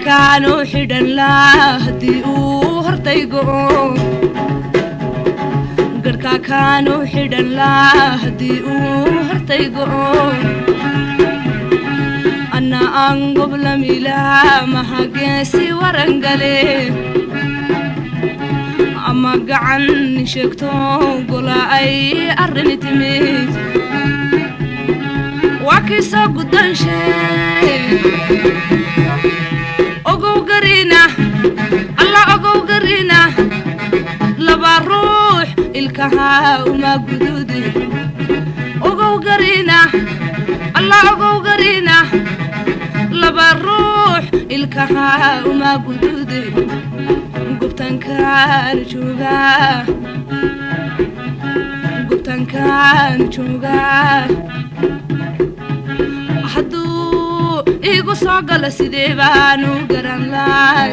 كانوا حدا لا هدي وهرتيقو قركا كانوا حدا لا هدي وهرتيقو أنا أنقب لميلا ما هقاسي farangale ama gacan sheegto gola ay arrin timid wakiso gudanshe ogow garina alla ogow garina laba ruux ilkaha uma gudude ogow garina alla ogow garina laba ruux ilkaha uma gudude gubtankan jooga hadduu igu soo galo sidee baan u garan laa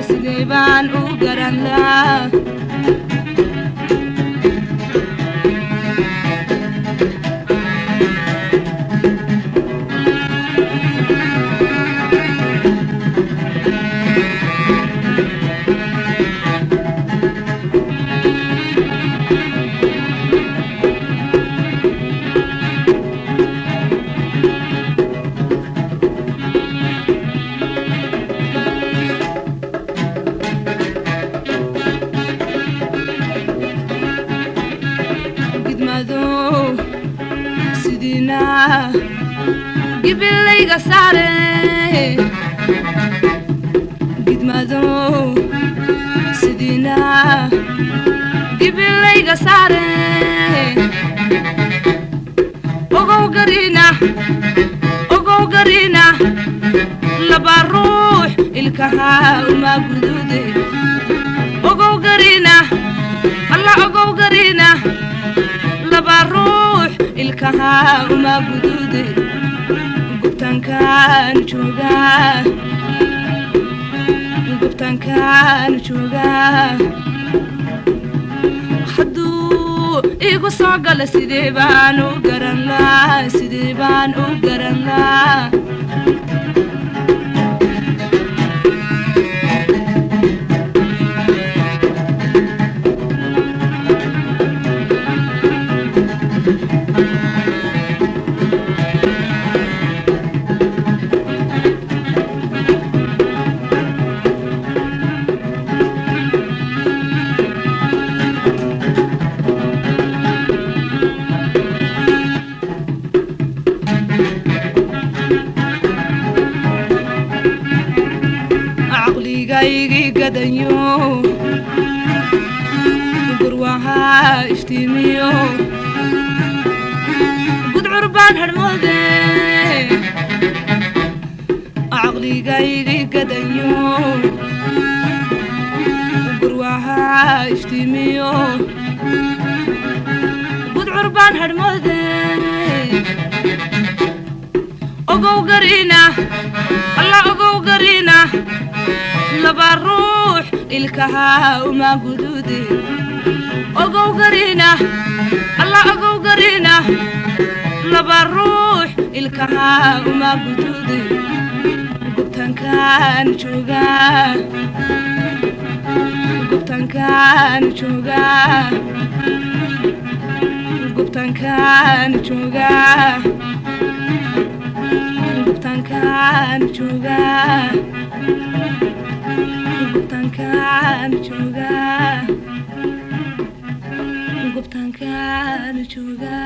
sidina gibilayga saare gidmado sidina gibilayga saare ogow garina laba ruux ilkaha uma gudude ogow garina alla ogow garina laba ruux ilkaha uma gudude gubtankan jooga hadduu igu soo galo sidee baan u garan laa عقلي قدنيو قروها اشتميو قد عربان هالمودي عقلي قدنيو قروها اشتميو قد عربان هالمودي ogow garina alla ogow garina laba ruux ilkaha uma gudude ogow garina alla ogow garina laba ruux ilkaha uma gudude gubtankan jooga gubtankan jooga gubtankan jooga gubtankan jooga gubtankan jooga